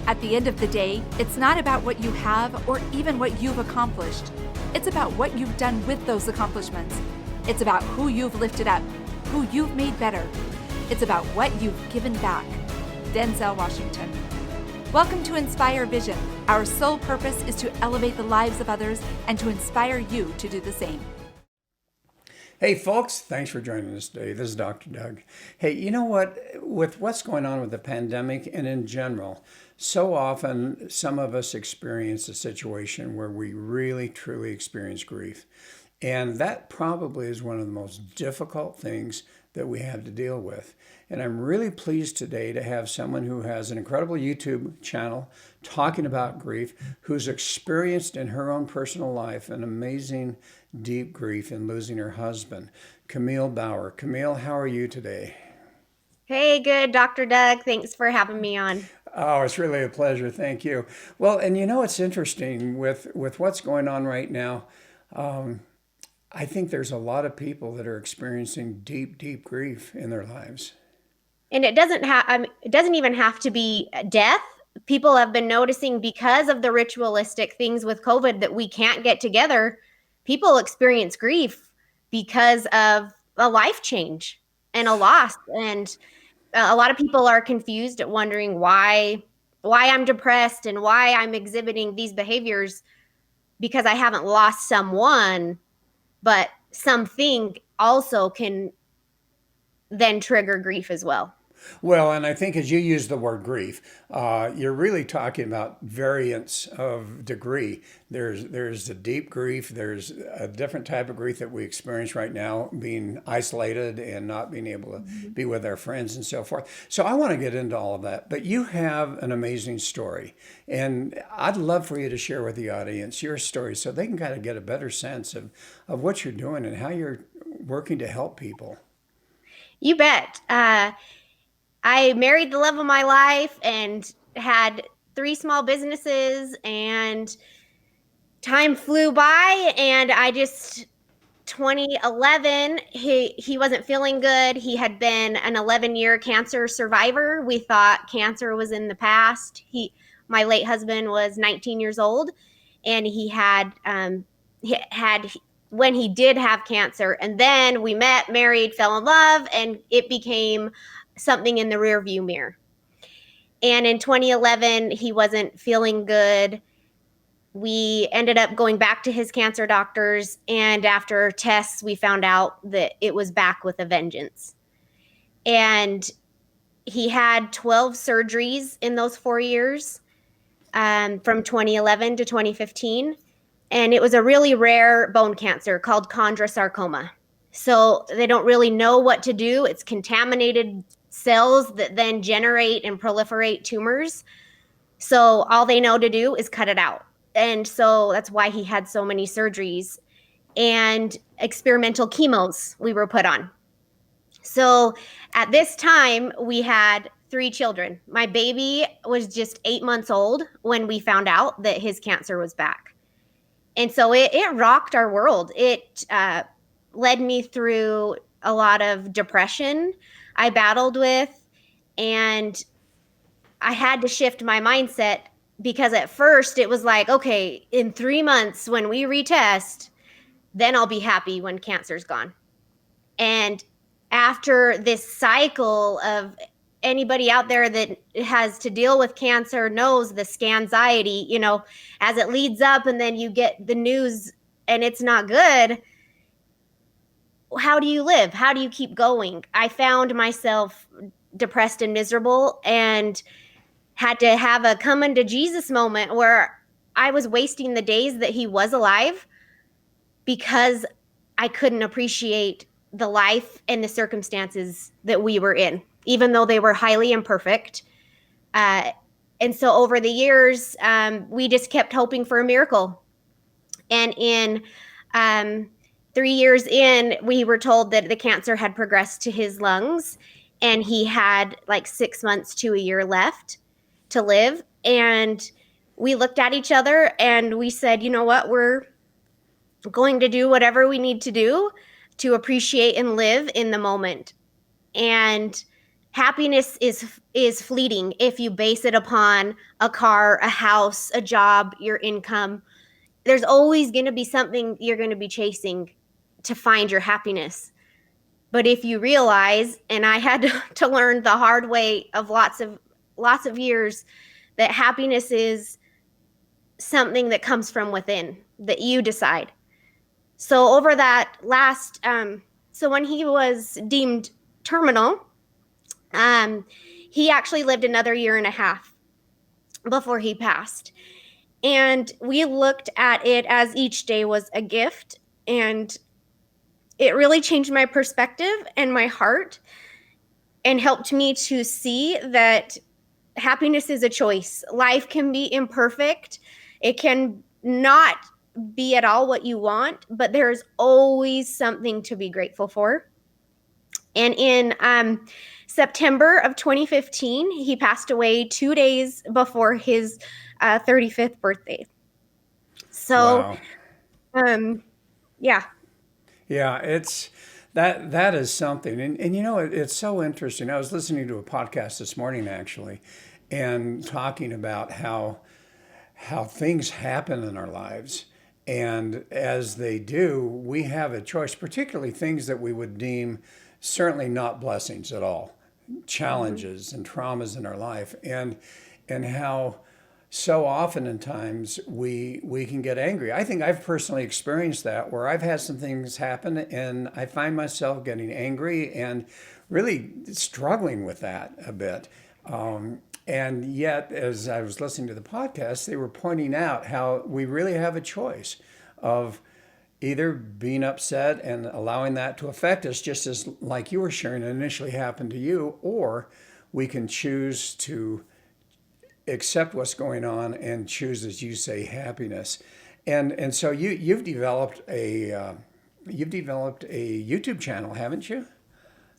At the end of the day, it's not about what you have or even what you've accomplished. It's about what you've done with those accomplishments. It's about who you've lifted up, who you've made better. It's about what you've given back. Denzel Washington. Welcome to Inspire Vision. Our sole purpose is to elevate the lives of others and to inspire you to do the same. Hey folks, thanks for joining us today. This is Dr. Doug. Hey, you know what? With what's going on with the pandemic and in general, so often some of us experience a situation where we really truly experience grief. And that probably is one of the most difficult things that we have to deal with. And I'm really pleased today to have someone who has an incredible YouTube channel talking about grief, who's experienced in her own personal life an amazing deep grief in losing her husband, Kamille Bauer. Kamille, how are you today? Hey, good, Dr. Doug. Thanks for having me on. Oh, it's really a pleasure. Thank you. Well, and you know, it's interesting with what's going on right now. I think there's a lot of people that are experiencing deep, deep grief in their lives. And it doesn't even have to be death. People have been noticing because of the ritualistic things with COVID that we can't get together. People experience grief because of a life change and a loss. And a lot of people are confused at wondering why I'm depressed and why I'm exhibiting these behaviors, because I haven't lost someone, but something also can then trigger grief as well. Well, and I think as you use the word grief, you're really talking about variants of degree. There's the deep grief. There's a different type of grief that we experience right now, being isolated and not being able to be with our friends and so forth. So I want to get into all of that. But you have an amazing story, and I'd love for you to share with the audience your story so they can kind of get a better sense of what you're doing and how you're working to help people. You bet. I married the love of my life and had 3 small businesses, and time flew by, and 2011, he wasn't feeling good. He had been an 11-year cancer survivor. We thought cancer was in the past. My late husband was 19 years old, and he had when he did have cancer, and then we met, married, fell in love, and it became something in the rearview mirror. And in 2011, he wasn't feeling good. We ended up going back to his cancer doctors, and after tests, we found out that it was back with a vengeance. And he had 12 surgeries in those 4 years, from 2011 to 2015. And it was a really rare bone cancer called chondrosarcoma. So they don't really know what to do. It's contaminated cells that then generate and proliferate tumors. So all they know to do is cut it out. And so that's why he had so many surgeries and experimental chemos we were put on. So at this time, we had 3 children. My baby was just 8 months old when we found out that his cancer was back. And so it rocked our world. It led me through a lot of depression I battled with, and I had to shift my mindset, because at first it was like, okay, in 3 months when we retest, then I'll be happy when cancer's gone. And after this cycle of anybody out there that has to deal with cancer knows the scanxiety, as it leads up and then you get the news and it's not good. How do you live? How do you keep going? I found myself depressed and miserable, and had to have a coming to Jesus moment where I was wasting the days that he was alive because I couldn't appreciate the life and the circumstances that we were in, even though they were highly imperfect. And so over the years, we just kept hoping for a miracle. And in 3 years in, we were told that the cancer had progressed to his lungs, and he had like 6 months to a year left to live. And we looked at each other and we said, you know what, we're going to do whatever we need to do to appreciate and live in the moment. And Happiness is fleeting if you base it upon a car, a house, a job, your income. There's always going to be something you're going to be chasing to find your happiness. But if you realize, and I had to learn the hard way of lots of years, that happiness is something that comes from within, that you decide. So over that last so when he was deemed terminal, he actually lived another year and a half before he passed. And we looked at it as each day was a gift, and it really changed my perspective and my heart and helped me to see that happiness is a choice. Life can be imperfect. It can not be at all what you want, but there's always something to be grateful for. And in September of 2015, he passed away 2 days before his 35th birthday. So, Wow. Yeah. Yeah, it's that is something. And you know, it's so interesting. I was listening to a podcast this morning actually and talking about how things happen in our lives. And as they do, we have a choice, particularly things that we would deem certainly not blessings at all, Mm-hmm. challenges and traumas in our life. And how so often in times we can get angry. I think I've personally experienced that where I've had some things happen and I find myself getting angry and really struggling with that a bit. And yet, as I was listening to the podcast, they were pointing out how we really have a choice of either being upset and allowing that to affect us, just as like you were sharing initially happened to you, or we can choose to accept what's going on and choose, as you say, happiness. And so you've developed a YouTube channel, haven't you?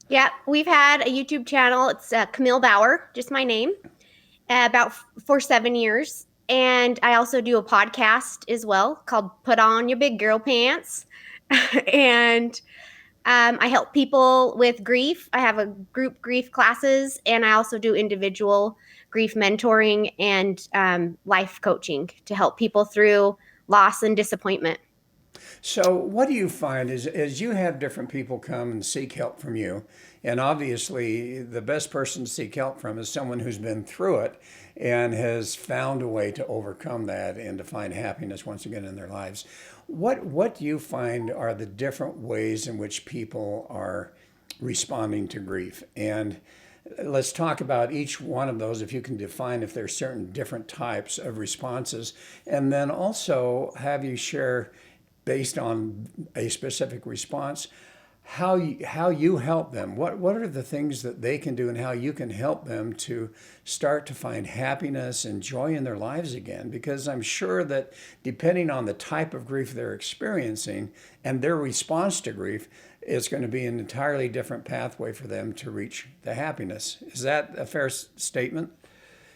Yeah, we've had a YouTube channel. It's Kamille Bauer, just my name, about for 7 years. And I also do a podcast as well called Put On Your Big Girl Pants. And I help people with grief. I have a group grief classes, and I also do individual grief mentoring and life coaching to help people through loss and disappointment. So, what do you find is as you have different people come and seek help from you, and obviously the best person to seek help from is someone who's been through it and has found a way to overcome that and to find happiness once again in their lives. What do you find are the different ways in which people are responding to grief? And let's talk about each one of those if you can define if there's certain different types of responses, and then also have you share based on a specific response, how you help them. What are the things that they can do and how you can help them to start to find happiness and joy in their lives again? Because I'm sure that depending on the type of grief they're experiencing and their response to grief, it's going to be an entirely different pathway for them to reach the happiness. Is that a fair statement?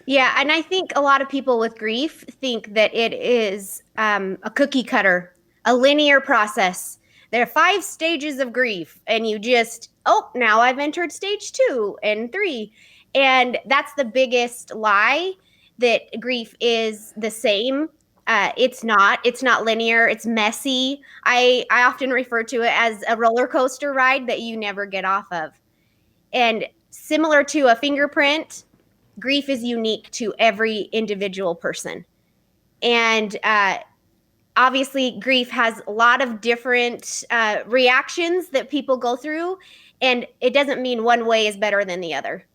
Yeah, and I think a lot of people with grief think that it is a cookie cutter, a linear process. There are 5 stages of grief, and you just, oh, now I've entered stage 2 and 3. And that's the biggest lie, that grief is the same. It's not. It's not linear. It's messy. I often refer to it as a roller coaster ride that you never get off of. And similar to a fingerprint, grief is unique to every individual person. And obviously, grief has a lot of different reactions that people go through, and it doesn't mean one way is better than the other.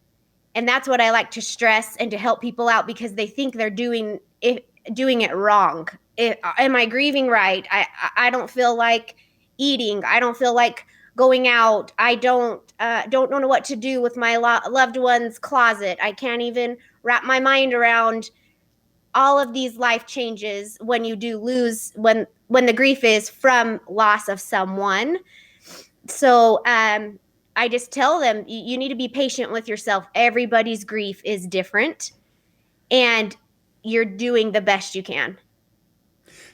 And that's what I like to stress and to help people out, because they think they're doing it wrong. Am I grieving right? I don't feel like eating. I don't feel like going out. I don't know what to do with my loved one's closet. I can't even wrap my mind around all of these life changes when you do lose, when the grief is from loss of someone. So I just tell them, you need to be patient with yourself. Everybody's grief is different, and you're doing the best you can.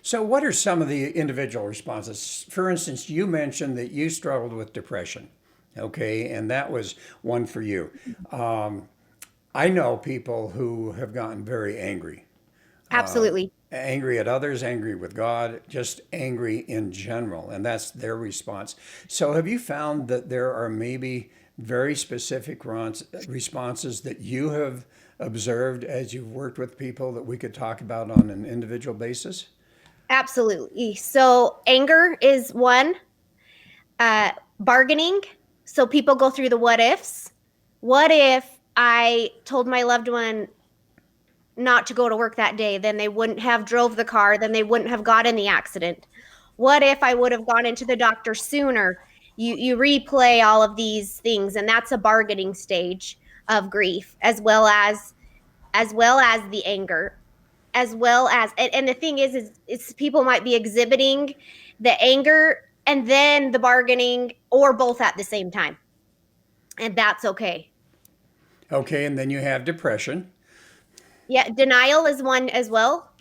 So, what are some of the individual responses? For instance, you mentioned that you struggled with depression Okay, and that was one for you. Um, I know people who have gotten very angry, Absolutely. angry at others, angry with God, just angry in general, and that's their response. So, have you found that there are maybe very specific responses that you have observed as you've worked with people that we could talk about on an individual basis? Absolutely. So anger is one. Bargaining. So people go through the what ifs. What if I told my loved one not to go to work that day? Then they wouldn't have drove the car. Then they wouldn't have got in the accident. What if I would have gone into the doctor sooner? You replay all of these things, and that's a bargaining stage of grief, as well as the anger, as well as and the thing is people might be exhibiting the anger and then the bargaining or both at the same time, and that's okay. Okay, and then you have depression. Yeah, denial is one as well.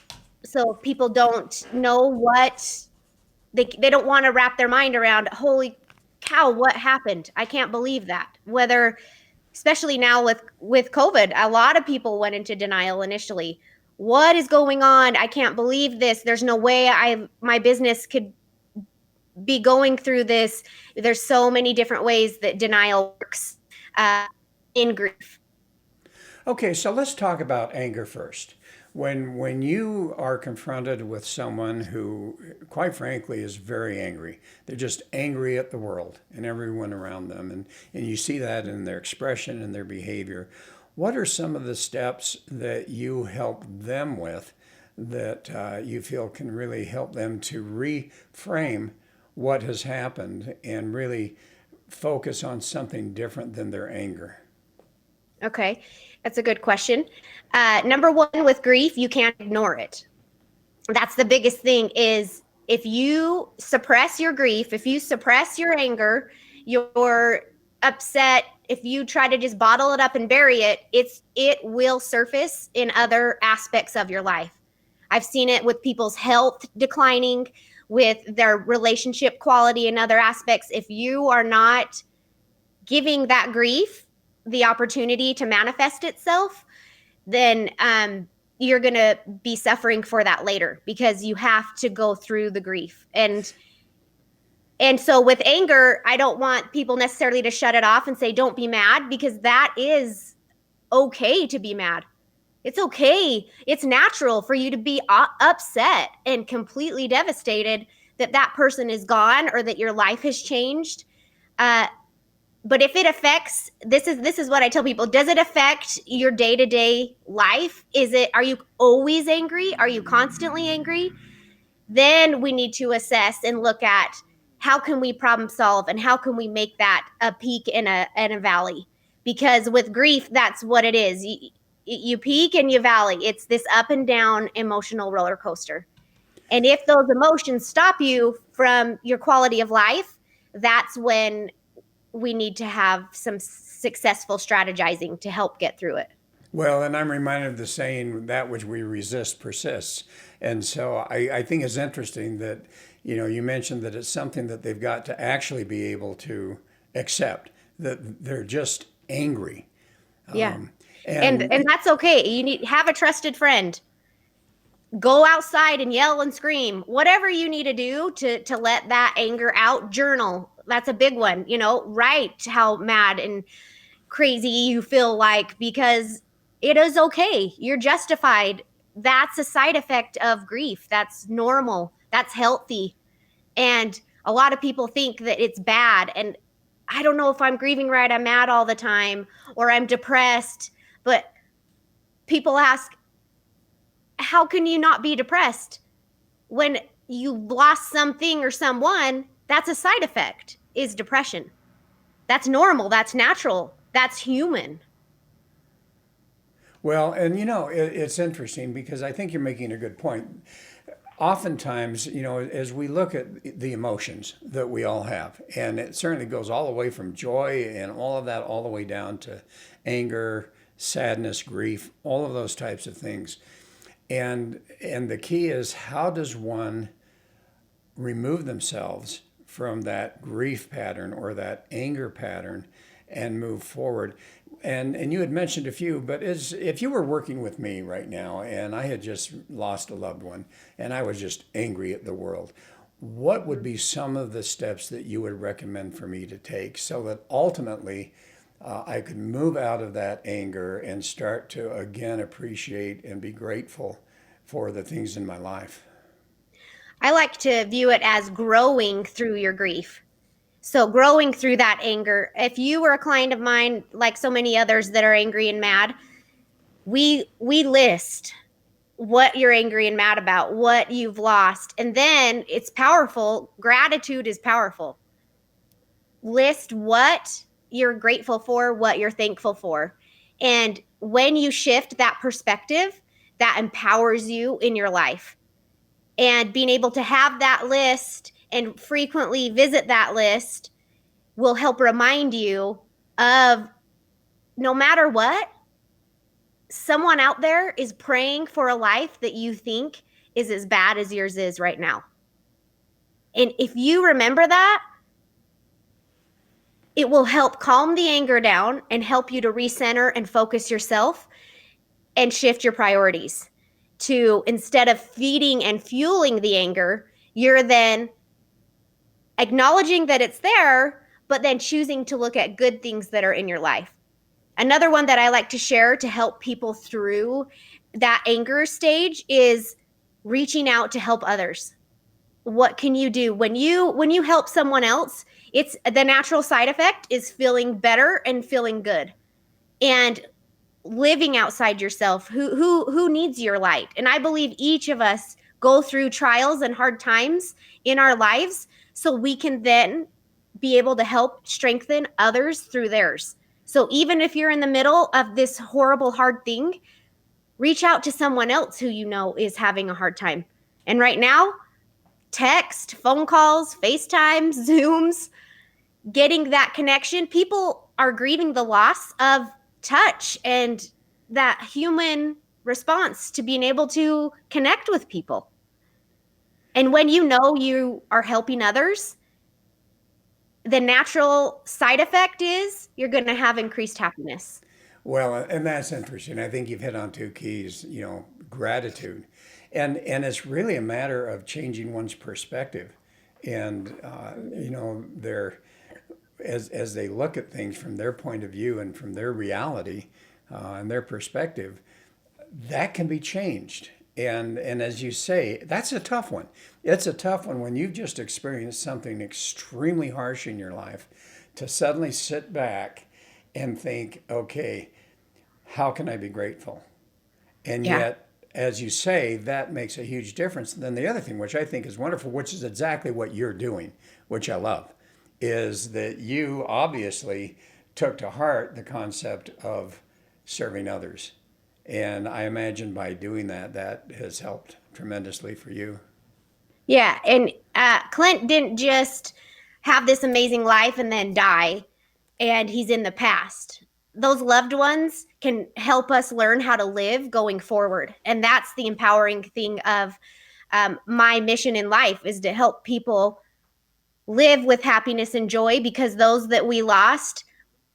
So people don't know what they don't want to wrap their mind around. Holy cow, what happened? I can't believe that. Whether, especially now with COVID, a lot of people went into denial initially. What is going on? I can't believe this. There's no way my business could be going through this. There's so many different ways that denial works uh, in grief. Okay, so let's talk about anger first. When you are confronted with someone who, quite frankly, is very angry, they're just angry at the world and everyone around them, and you see that in their expression and their behavior. What are some of the steps that you help them with that you feel can really help them to reframe what has happened and really focus on something different than their anger? Okay, that's a good question. Number one, with grief, you can't ignore it. That's the biggest thing is if you suppress your grief, if you suppress your anger, you're upset, if you try to just bottle it up and bury it, it will surface in other aspects of your life. I've seen it with people's health declining, with their relationship quality and other aspects. If you are not giving that grief the opportunity to manifest itself, then you're going to be suffering for that later because you have to go through the grief. And so with anger, I don't want people necessarily to shut it off and say don't be mad, because that is okay to be mad. It's okay. It's natural for you to be upset and completely devastated that that person is gone or that your life has changed. Uh, but if it affects, this is what I tell people, does it affect your day-to-day life? Are you always angry? Are you constantly angry? Then we need to assess and look at how can we problem solve and how can we make that a peak and a valley. Because with grief, that's what it is. You peak and you valley. It's this up and down emotional roller coaster. And if those emotions stop you from your quality of life, that's when we need to have some successful strategizing to help get through it. Well, and I'm reminded of the saying, that which we resist persists. And so I think it's interesting that, you mentioned that it's something that they've got to actually be able to accept, that they're just angry. Yeah. Um, And and that's okay. You need have a trusted friend. Go outside and yell and scream. Whatever you need to do to let that anger out. Journal. That's a big one. Write how mad and crazy you feel like, because it is okay. You're justified. That's a side effect of grief. That's normal. That's healthy. And a lot of people think that it's bad. And I don't know if I'm grieving right. I'm mad all the time or I'm depressed. But people ask, how can you not be depressed when you lost something or someone? That's a side effect, is depression. That's normal. That's natural. That's human. well, and it's interesting because I think you're making a good point. Oftentimes, as we look at the emotions that we all have, and it certainly goes all the way from joy and all of that, all the way down to anger, sadness, grief, all of those types of things. And the key is, how does one remove themselves from that grief pattern or that anger pattern and move forward. And you had mentioned a few, but if you were working with me right now and I had just lost a loved one and I was just angry at the world, what would be some of the steps that you would recommend for me to take so that ultimately I could move out of that anger and start to again appreciate and be grateful for the things in my life? I like to view it as growing through your grief. So growing through that anger. If you were a client of mine, like so many others that are angry and mad, we list what you're angry and mad about, what you've lost. And then it's powerful. Gratitude is powerful. List what you're grateful for, what you're thankful for. And when you shift that perspective, that empowers you in your life. And being able to have that list and frequently visit that list will help remind you of no matter what, someone out there is praying for a life that you think is as bad as yours is right now. And if you remember that, it will help calm the anger down and help you to recenter and focus yourself and shift your priorities to, instead of feeding and fueling the anger, you're then acknowledging that it's there, but then choosing to look at good things that are in your life. Another one that I like to share to help people through that anger stage is reaching out to help others. What can you do when you help someone else? It's the natural side effect is feeling better and feeling good. And living outside yourself, who needs your light? And I believe each of us go through trials and hard times in our lives so we can then be able to help strengthen others through theirs. So even if you're in the middle of this horrible hard thing, reach out to someone else who you know is having a hard time. And right now, text, phone calls, FaceTime, Zooms, getting that connection. People are grieving the loss of touch and that human response to being able to connect with people. And when you know you are helping others, the natural side effect is you're going to have increased happiness. Well, and that's interesting. I think you've hit on two keys, gratitude. And it's really a matter of changing one's perspective. And, they're, as they look at things from their point of view and from their reality and their perspective, that can be changed. And as you say, that's a tough one. It's a tough one when you've just experienced something extremely harsh in your life to suddenly sit back and think, okay, how can I be grateful? And Yeah. yet, as you say, that makes a huge difference. And then the other thing, which I think is wonderful, which is exactly what you're doing, which I love, is that you obviously took to heart the concept of serving others. And I imagine by doing that, that has helped tremendously for you. Yeah. And Clint didn't just have this amazing life and then die, and he's in the past. Those loved ones can help us learn how to live going forward. And that's the empowering thing of my mission in life is to help people live with happiness and joy, because those that we lost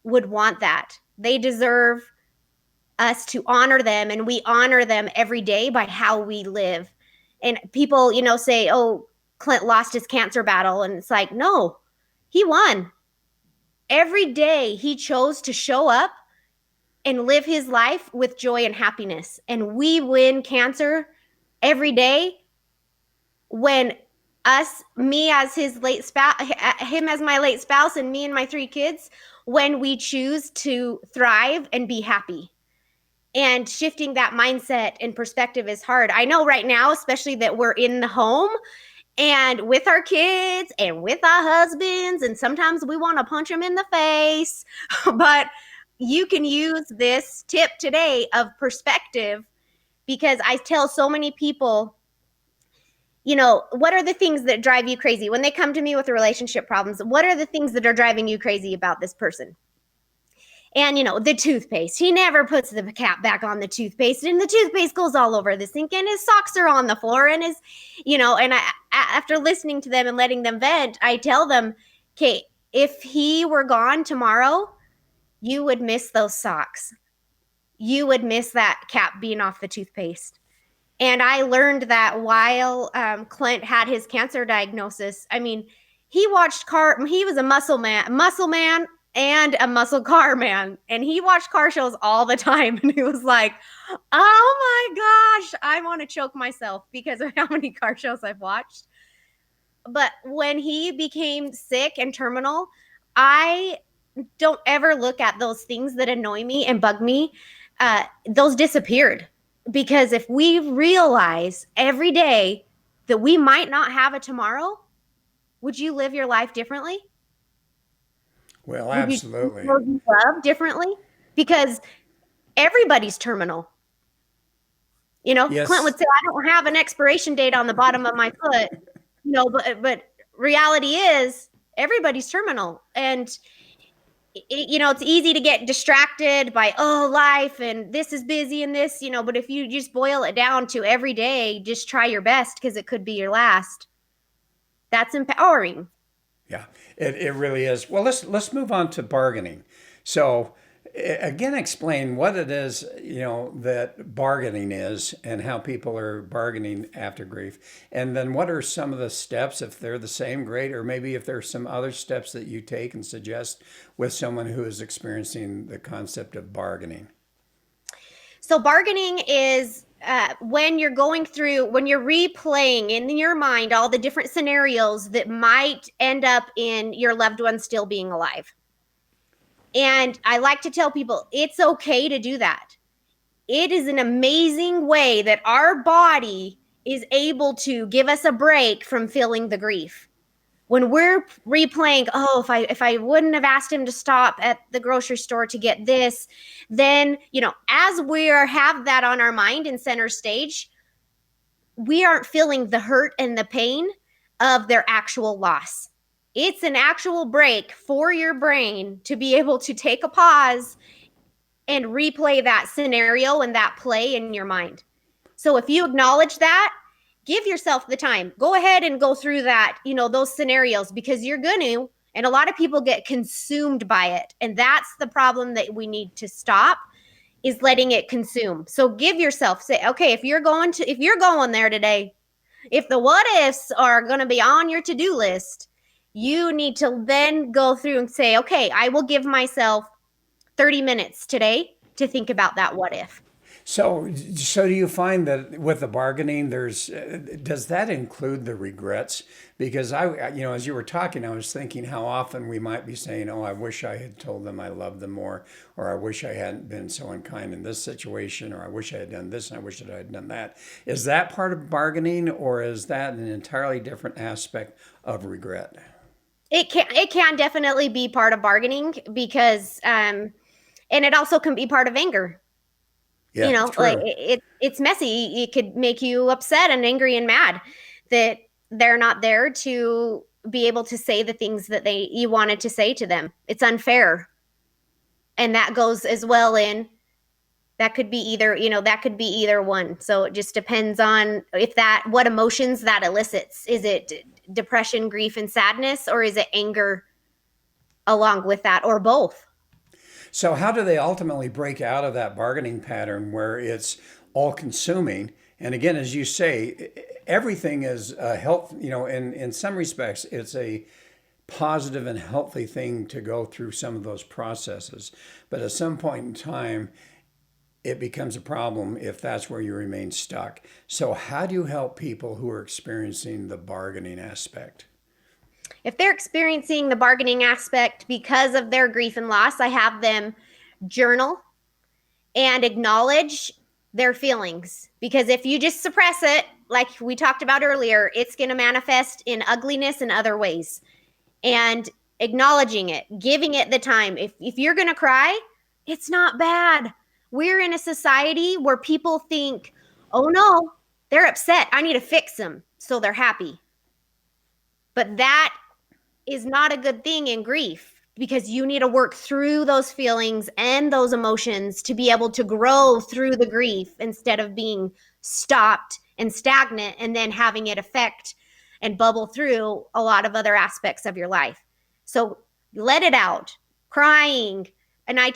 would want that. They deserve us to honor them, and we honor them every day by how we live. And people, say, "Oh, Clint lost his cancer battle." And it's like, "No. He won. Every day he chose to show up and live his life with joy and happiness." And we win cancer every day when me as his late spouse, him as my late spouse, and me and my 3 kids, when we choose to thrive and be happy. And shifting that mindset and perspective is hard. I know right now, especially that we're in the home and with our kids and with our husbands, and sometimes we want to punch them in the face. But you can use this tip today of perspective, because I tell so many people, what are the things that drive you crazy when they come to me with relationship problems? What are the things that are driving you crazy about this person? And, the toothpaste. He never puts the cap back on the toothpaste, and the toothpaste goes all over the sink, and his socks are on the floor, and and after listening to them and letting them vent, I tell them, okay, if he were gone tomorrow, you would miss those socks. You would miss that cap being off the toothpaste. And I learned that while Clint had his cancer diagnosis. I mean, he was a muscle man and a muscle car man. And he watched car shows all the time. And he was like, oh my gosh, I want to choke myself because of how many car shows I've watched. But when he became sick and terminal, I don't ever look at those things that annoy me and bug me. Those disappeared. Because if we realize every day that we might not have a tomorrow, would you live your life differently? Well, Would you absolutely. love differently? Because everybody's terminal. Clint Yes. would say, I don't have an expiration date on the bottom of my foot. But reality is everybody's terminal. And it's easy to get distracted by, life and this is busy and this, but if you just boil it down to every day, just try your best because it could be your last. That's empowering. Yeah, it really is. Well, let's move on to bargaining. So, again, explain what it is, that bargaining is and how people are bargaining after grief. And then what are some of the steps, if they're the same, great, or maybe if there's some other steps that you take and suggest with someone who is experiencing the concept of bargaining. So bargaining is when you're replaying in your mind all the different scenarios that might end up in your loved one still being alive. And I like to tell people it's okay to do that. It is an amazing way that our body is able to give us a break from feeling the grief. When we're replaying, if I wouldn't have asked him to stop at the grocery store to get this, then, as we have that on our mind in center stage, we aren't feeling the hurt and the pain of their actual loss. It's an actual break for your brain to be able to take a pause and replay that scenario and that play in your mind. So if you acknowledge that, give yourself the time. Go ahead and go through that, those scenarios, because you're going to, and a lot of people get consumed by it. And that's the problem that we need to stop, is letting it consume. So give yourself, say, okay, if you're going there today, if the what ifs are going to be on your to-do list, you need to then go through and say, okay, I will give myself 30 minutes today to think about that what if. So do you find that with the bargaining, does that include the regrets? Because as you were talking, I was thinking how often we might be saying, "Oh, I wish I had told them I loved them more," or "I wish I hadn't been so unkind in this situation," or "I wish I had done this and I wish that I had done that." Is that part of bargaining, or is that an entirely different aspect of regret? It can definitely be part of bargaining because, and it also can be part of anger. Yeah, Like true. it's messy. It could make you upset and angry and mad that they're not there to be able to say the things that you wanted to say to them. It's unfair. And that goes as well in, that could be either one. So it just depends on what emotions that elicits. Is it depression, grief, and sadness, or is it anger along with that, or both? So, how do they ultimately break out of that bargaining pattern where it's all consuming? And again, as you say, everything is a health, in some respects, it's a positive and healthy thing to go through some of those processes. But at some point in time, it becomes a problem if that's where you remain stuck. So, how do you help people who are experiencing the bargaining aspect? If they're experiencing the bargaining aspect because of their grief and loss, I have them journal and acknowledge their feelings. Because if you just suppress it, like we talked about earlier, it's going to manifest in ugliness in other ways. And acknowledging it, giving it the time. If you're going to cry, it's not bad. We're in a society where people think, oh no, they're upset. I need to fix them so they're happy. But that is not a good thing in grief. because you need to work through those feelings and those emotions to be able to grow through the grief instead of being stopped and stagnant and then having it affect and bubble through a lot of other aspects of your life. So let it out, crying. And I've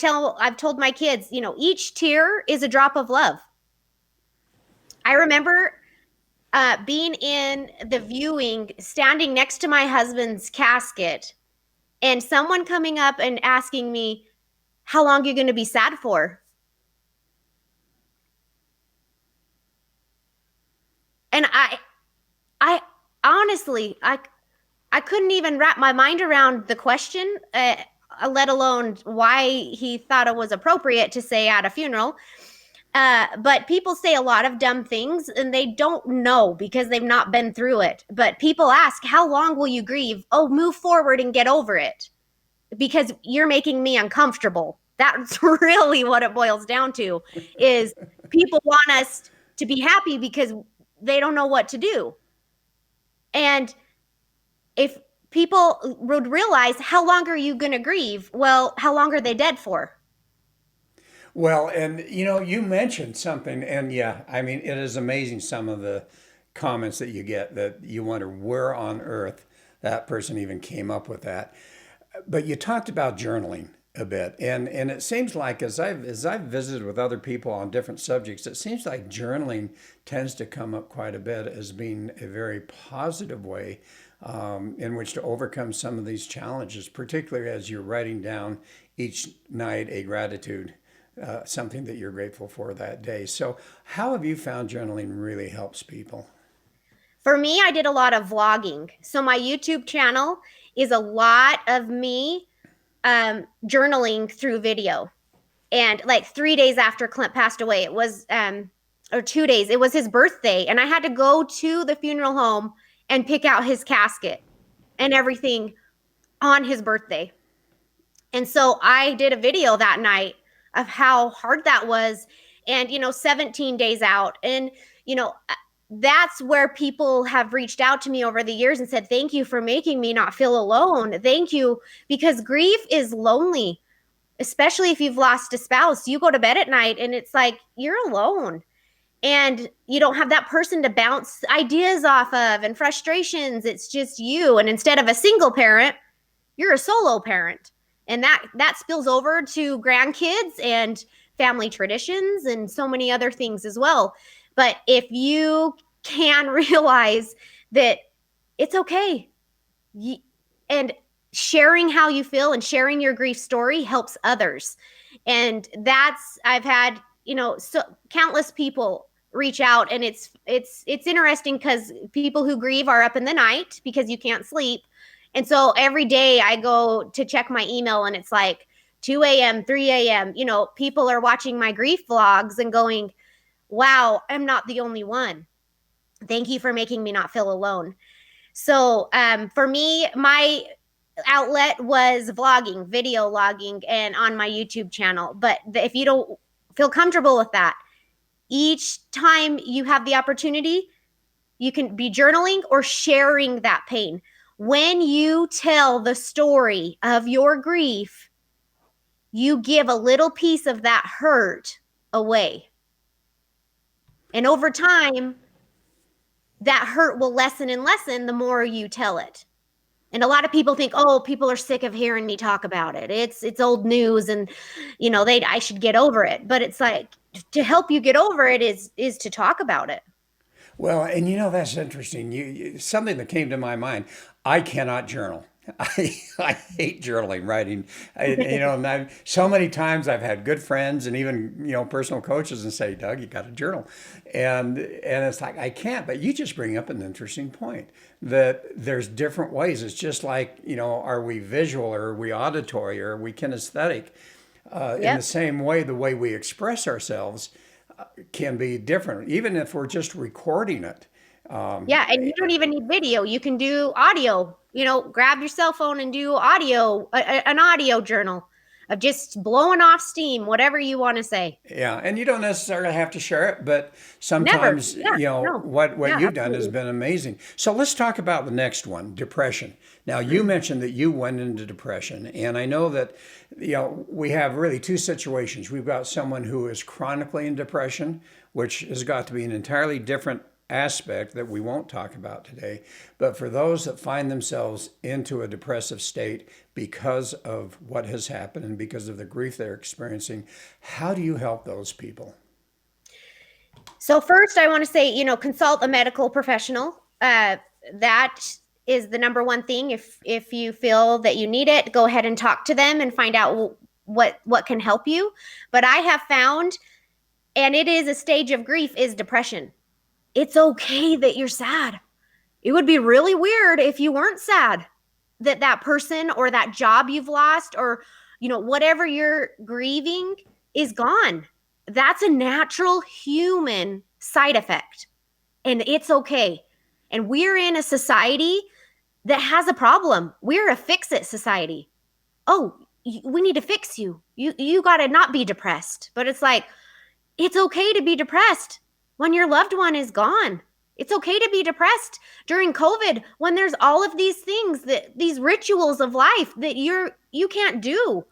told my kids, each tear is a drop of love. I remember being in the viewing, standing next to my husband's casket, and someone coming up and asking me, how long are you going to be sad for? And I honestly, I couldn't even wrap my mind around the question, let alone why he thought it was appropriate to say at a funeral. But people say a lot of dumb things and they don't know because they've not been through it. But people ask, how long will you grieve? Oh, move forward and get over it because you're making me uncomfortable. That's really what it boils down to, is people want us to be happy because they don't know what to do. And if people would realize, how long are you going to grieve? Well, how long are they dead for? Well, and you mentioned something, and yeah, I mean, it is amazing some of the comments that you get that you wonder where on earth that person even came up with that. But you talked about journaling a bit, and it seems like as I've visited with other people on different subjects, it seems like journaling tends to come up quite a bit as being a very positive way in which to overcome some of these challenges, particularly as you're writing down each night a gratitude, something that you're grateful for that day. So, how have you found journaling really helps people? For me, I did a lot of vlogging. So my YouTube channel is a lot of me journaling through video. And like 3 days after Clint passed away, it was, or 2 days, it was his birthday. And I had to go to the funeral home and pick out his casket and everything on his birthday. And so I did a video that night of how hard that was. And, 17 days out. And, that's where people have reached out to me over the years and said, thank you for making me not feel alone. Thank you. Because grief is lonely, especially if you've lost a spouse. You go to bed at night and it's like you're alone and you don't have that person to bounce ideas off of and frustrations. It's just you. And instead of a single parent, you're a solo parent. And that spills over to grandkids and family traditions and so many other things as well. But if you can realize that it's okay, and sharing how you feel and sharing your grief story helps others. And I've had, so countless people reach out, and it's interesting because people who grieve are up in the night because you can't sleep. And so every day I go to check my email and it's like 2 a.m., 3 a.m. People are watching my grief vlogs and going, wow, I'm not the only one. Thank you for making me not feel alone. So for me, my outlet was vlogging, video logging, and on my YouTube channel. But if you don't feel comfortable with that, each time you have the opportunity, you can be journaling or sharing that pain. When you tell the story of your grief, you give a little piece of that hurt away. And over time, that hurt will lessen and lessen the more you tell it. And a lot of people think, oh, people are sick of hearing me talk about it. It's old news, and I should get over it. But it's like, to help you get over it is to talk about it. Well, and that's interesting. Something that came to my mind. I cannot journal. I hate journaling, writing. And so many times I've had good friends and even personal coaches and say, Doug, you got to journal, and it's like I can't. But you just bring up an interesting point that there's different ways. It's just like are we visual or are we auditory or are we kinesthetic? In the same way, the way we express ourselves can be different, even if we're just recording it. Yeah, and you don't even need video. You can do audio. Grab your cell phone and do audio, an audio journal. of just blowing off steam, whatever you want to say. Yeah, and you don't necessarily have to share it, but Never. sometimes, Yeah. No. what Yeah, you've done has absolutely. been amazing. So let's talk about the next one, depression. Now, you mentioned that you went into depression, and I know that, we have really two situations. We've got someone who is chronically in depression, which has got to be an entirely different aspect that we won't talk about today. But for those that find themselves into a depressive state because of what has happened and because of the grief they're experiencing, how do you help those people? So first, I want to say, consult a medical professional. That is the number one thing. If you feel that you need it, go ahead and talk to them and find out what can help you. But I have found, and it is a stage of grief, is depression. It's okay that you're sad. It would be really weird if you weren't sad that that person or that job you've lost, or whatever you're grieving, is gone. That's a natural human side effect, and it's okay. And we're in a society that has a problem. We're a fix it society. Oh, we need to fix you. You got to not be depressed. But it's like, it's okay to be depressed when your loved one is gone. It's okay to be depressed during COVID when there's all of these things, that these rituals of life that you can't do.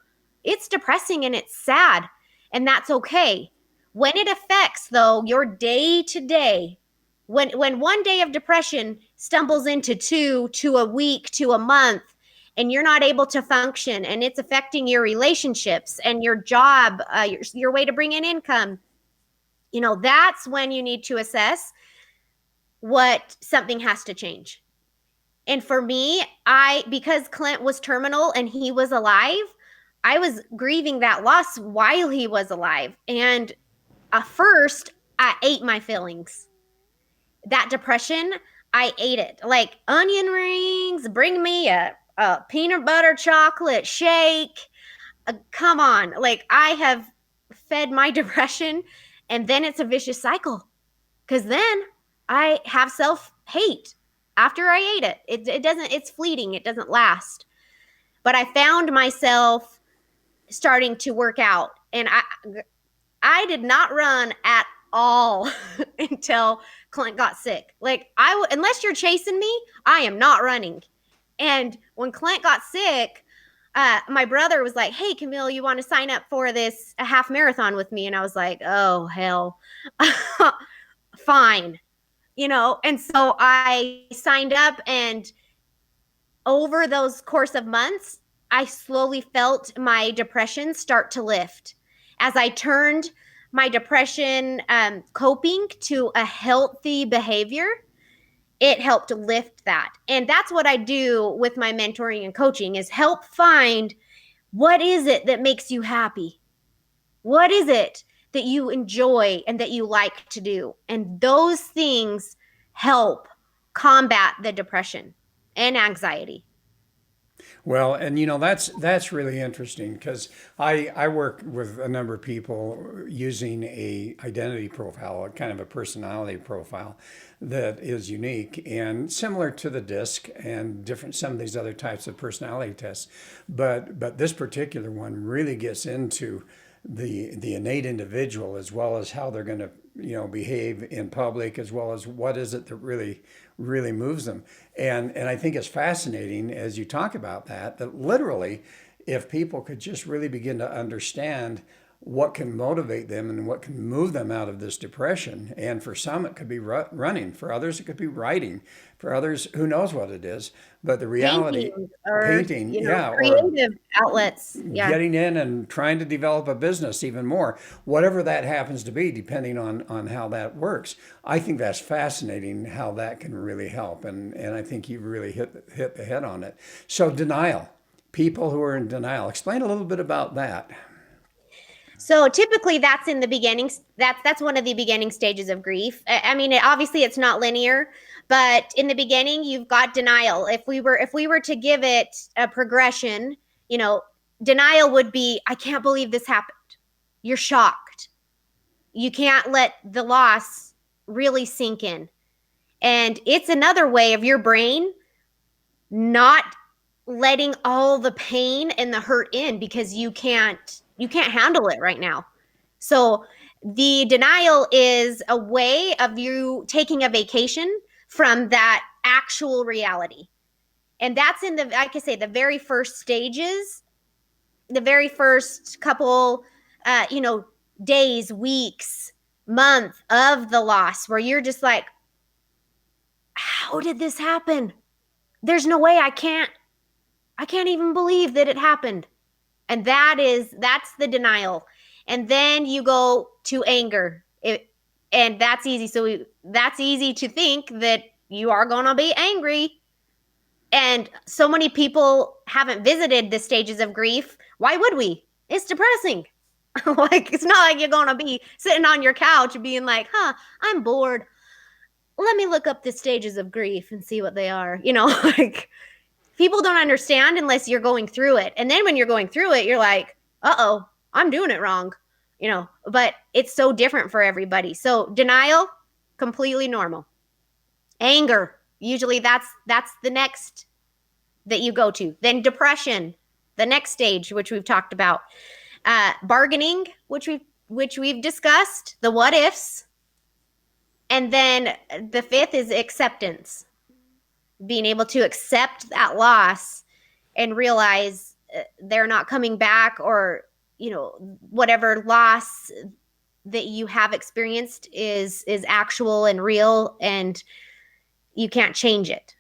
It's depressing and it's sad, and that's okay. When it affects, though, your day to day, when one day of depression stumbles into two, to a week, to a month, and you're not able to function, and it's affecting your relationships and your job, your way to bring in income, that's when you need to assess what something has to change. And for me, because Clint was terminal and he was alive, I was grieving that loss while he was alive. And first, I ate my feelings. That depression, I ate it. Like onion rings, bring me a peanut butter chocolate shake. Come on. Like, I have fed my depression, and then it's a vicious cycle. Because then I have self hate after I ate it. It doesn't, it's fleeting, it doesn't last. But I found myself starting to work out, and I did not run at all until Clint got sick. Like, unless you're chasing me, I am not running. And when Clint got sick, my brother was like, "Hey, Kamille, you want to sign up for this a half marathon with me?" And I was like, "Oh, hell." Fine. And so I signed up, and over those course of months, I slowly felt my depression start to lift as I turned my depression coping to a healthy behavior. It helped lift that. And that's what I do with my mentoring and coaching, is help find, what is it that makes you happy? What is it that you enjoy and that you like to do? And those things help combat the depression and anxiety. Well, and that's really interesting because I work with a number of people using a identity profile, a kind of a personality profile that is unique and similar to the DISC and different some of these other types of personality tests, but this particular one really gets into the innate individual as well as how they're going to behave in public, as well as what is it that really moves them. And I think it's fascinating as you talk about that literally, if people could just really begin to understand what can motivate them and what can move them out of this depression. And for some, it could be running. For others, it could be writing. For others, who knows what it is. But the reality, Painting, or painting, yeah, or creative outlets. Yeah. getting in and trying to develop a business even more, whatever that happens to be, depending on how that works. I think that's fascinating how that can really help. And I think you really hit the head on it. So denial, people who are in denial. Explain a little bit about that. So typically that's in the beginning. That's one of the beginning stages of grief. I mean, obviously it's not linear, but in the beginning you've got denial. If we were to give it a progression, denial would be, I can't believe this happened. You're shocked. You can't let the loss really sink in. And it's another way of your brain not letting all the pain and the hurt in because you can't handle it right now. So the denial is a way of you taking a vacation from that actual reality. And that's in the, like I say, the very first stages, the very first couple, days, weeks, month of the loss, where you're just like, how did this happen? There's no way. I can't even believe that it happened. And that's the denial. And then you go to anger. And that's easy. So that's easy to think that you are going to be angry. And so many people haven't visited the stages of grief. Why would we? It's depressing. Like, it's not like you're going to be sitting on your couch being like, I'm bored. Let me look up the stages of grief and see what they are. Like, people don't understand unless you're going through it. And then when you're going through it, you're like, uh-oh, I'm doing it wrong. But it's so different for everybody. So denial, completely normal. Anger, usually that's the next that you go to. Then depression, the next stage, which we've talked about. Bargaining, which we've discussed, the what ifs. And then the fifth is acceptance. Being able to accept that loss and realize they're not coming back, or whatever loss that you have experienced is actual and real, and you can't change it.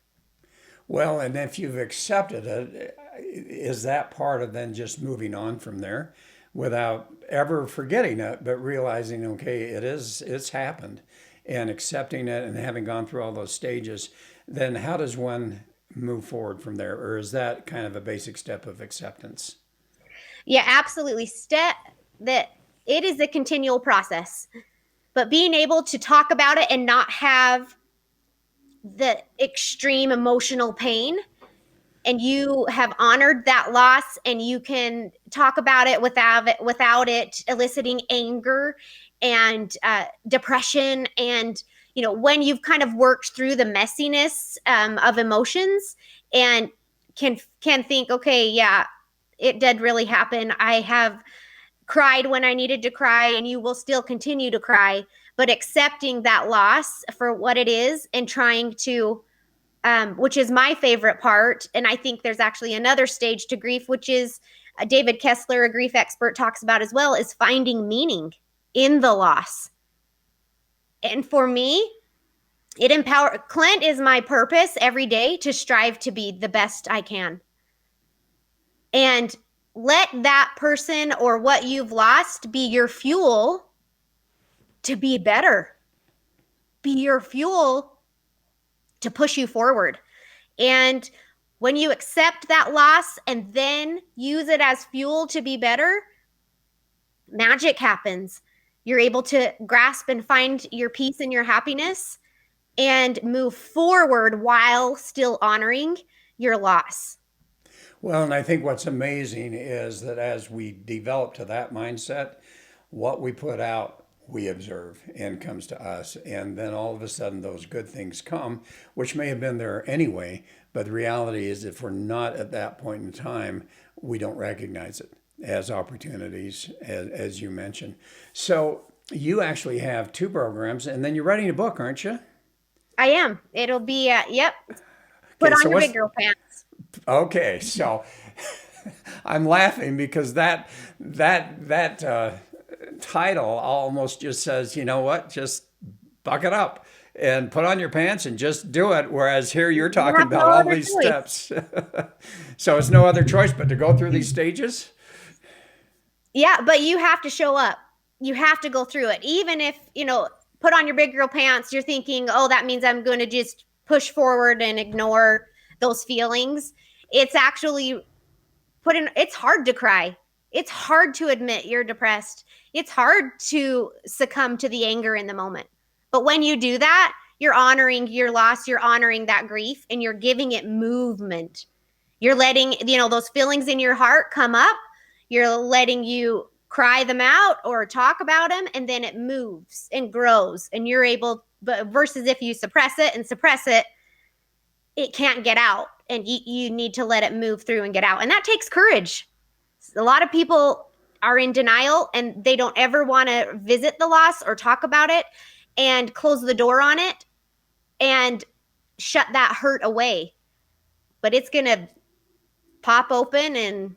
Well, and if you've accepted it, is that part of then just moving on from there without ever forgetting it, but realizing, okay, it's happened, and accepting it and having gone through all those stages, then how does one move forward from there? Or is that kind of a basic step of acceptance? Yeah, absolutely. That it is a continual process, but being able to talk about it and not have the extreme emotional pain, and you have honored that loss, and you can talk about it without it eliciting anger and depression. And when you've kind of worked through the messiness of emotions, and can think, okay, yeah, it did really happen. I have cried when I needed to cry, and you will still continue to cry, but accepting that loss for what it is, and trying to, which is my favorite part. And I think there's actually another stage to grief, which is David Kessler, a grief expert, talks about as well, is finding meaning in the loss. And for me, Clint is my purpose every day, to strive to be the best I can. And let that person or what you've lost be your fuel to be better, be your fuel to push you forward. And when you accept that loss and then use it as fuel to be better, magic happens. You're able to grasp and find your peace and your happiness and move forward while still honoring your loss. Well, and I think what's amazing is that as we develop to that mindset, what we put out, we observe and comes to us. And then all of a sudden, those good things come, which may have been there anyway. But the reality is, if we're not at that point in time, we don't recognize it as opportunities, as you mentioned. So you actually have two programs, and then you're writing a book, aren't you? I am. It'll be, yep. Put on your big girl pants. Okay, so I'm laughing because that title almost just says, you know what, just buck it up and put on your pants and just do it. Whereas here you're talking about all these steps. So it's no other choice but to go through these stages. Yeah, but you have to show up. You have to go through it. Even if, put on your big girl pants, you're thinking, oh, that means I'm going to just push forward and ignore those feelings. It's actually it's hard to cry. It's hard to admit you're depressed. It's hard to succumb to the anger in the moment. But when you do that, you're honoring your loss, you're honoring that grief, and you're giving it movement. You're letting, those feelings in your heart come up. You're letting you cry them out or talk about them, and then it moves and grows, and you're able, but versus if you suppress it, it can't get out, and you need to let it move through and get out. And that takes courage. A lot of people are in denial and they don't ever want to visit the loss or talk about it and close the door on it and shut that hurt away. But it's going to pop open and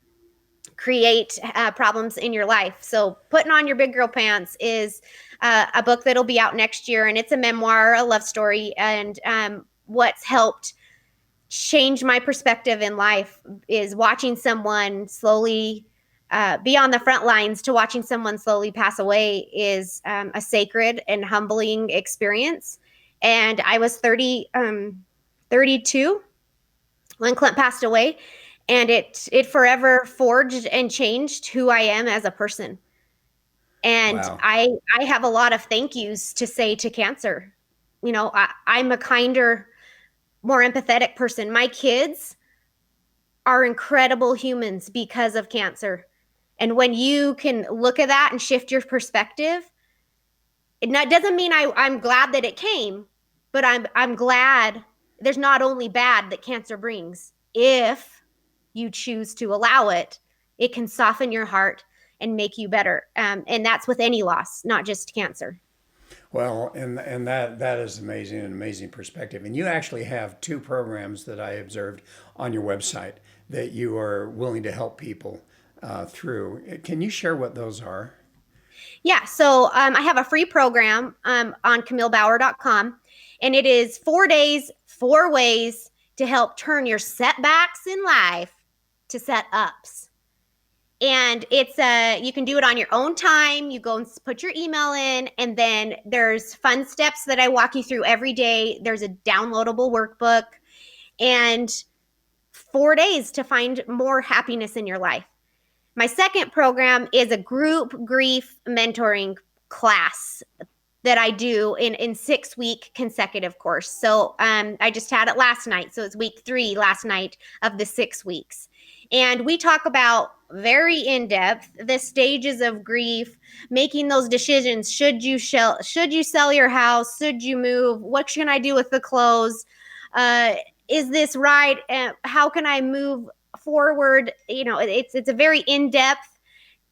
create problems in your life. So Putting on Your Big Girl Pants is a book that'll be out next year, and it's a memoir, a love story. And what's helped change my perspective in life is watching someone slowly be on the front lines to watching someone slowly pass away is a sacred and humbling experience. And I was 32 when Clint passed away, and it forever forged and changed who I am as a person. And Wow. I have a lot of thank yous to say to cancer. I'm a kinder, more empathetic person. My kids are incredible humans because of cancer. And when you can look at that and shift your perspective, it doesn't mean I'm glad that it came, but I'm glad there's not only bad that cancer brings. If you choose to allow it, it can soften your heart and make you better. And that's with any loss, not just cancer. Well, and that is amazing, an amazing perspective. And you actually have two programs that I observed on your website that you are willing to help people through. Can you share what those are? Yeah, so I have a free program on KamilleBauer.com, and it is 4 days, 4 ways to help turn your setbacks in life to set ups. And it's you can do it on your own time. You go and put your email in, and then there's fun steps that I walk you through every day. There's a downloadable workbook, and 4 days to find more happiness in your life. My second program is a group grief mentoring class that I do in 6-week consecutive course. So I just had it last night. So it's week 3 last night of the 6 weeks. And we talk about very in depth the stages of grief, making those decisions. Should you sell your house? Should you move? What can I do with the clothes? Is this right? How can I move forward? It's a very in-depth,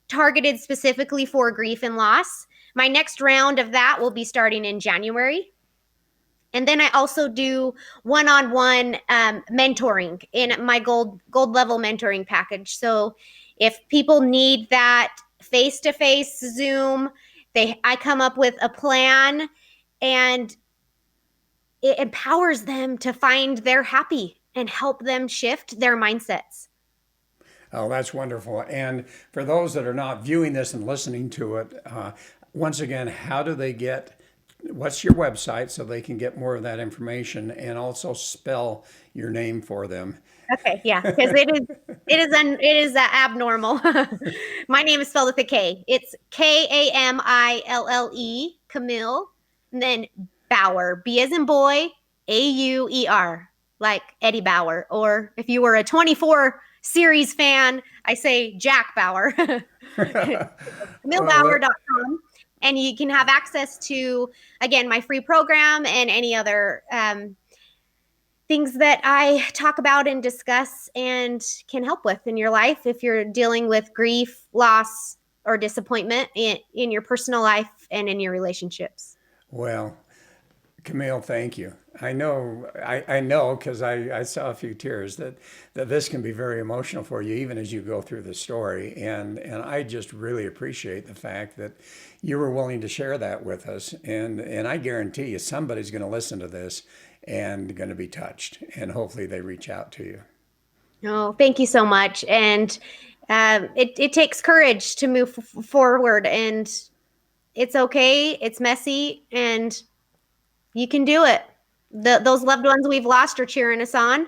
targeted specifically for grief and loss. My next round of that will be starting in January. And then I also do one-on-one mentoring in my gold level mentoring package. So if people need that face-to-face Zoom, I come up with a plan, and it empowers them to find their happy and help them shift their mindsets. Oh, that's wonderful. And for those that are not viewing this and listening to it, once again, how do they what's your website so they can get more of that information, and also spell your name for them? Okay, yeah, because it is abnormal. My name is spelled with a K. It's Kamille, Kamille, and then Bauer, B as in boy, Auer, like Eddie Bauer. Or if you were a 24 series fan, I say Jack Bauer. KamilleBauer.com. And you can have access to, again, my free program and any other things that I talk about and discuss and can help with in your life if you're dealing with grief, loss, or disappointment in your personal life and in your relationships. Well, Kamille, thank you. I know because I saw a few tears that this can be very emotional for you, even as you go through the story. And I just really appreciate the fact that you were willing to share that with us. And I guarantee you somebody's going to listen to this and going to be touched. And hopefully they reach out to you. Oh, thank you so much. And it takes courage to move forward, and it's okay. It's messy, and you can do it. Those loved ones we've lost are cheering us on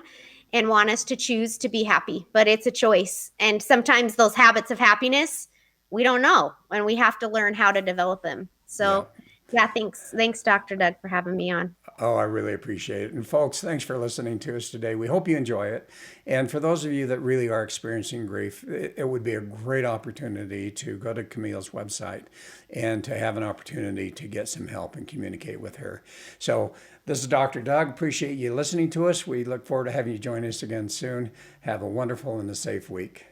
and want us to choose to be happy, but it's a choice. And sometimes those habits of happiness, we don't know, and we have to learn how to develop them. Yeah. So Yeah, thanks, Dr. Doug, for having me on. Oh, I really appreciate it. And folks, thanks for listening to us today. We hope you enjoy it. And for those of you that really are experiencing grief, it would be a great opportunity to go to Kamille's website and to have an opportunity to get some help and communicate with her. So this is Dr. Doug. Appreciate you listening to us. We look forward to having you join us again soon. Have a wonderful and a safe week.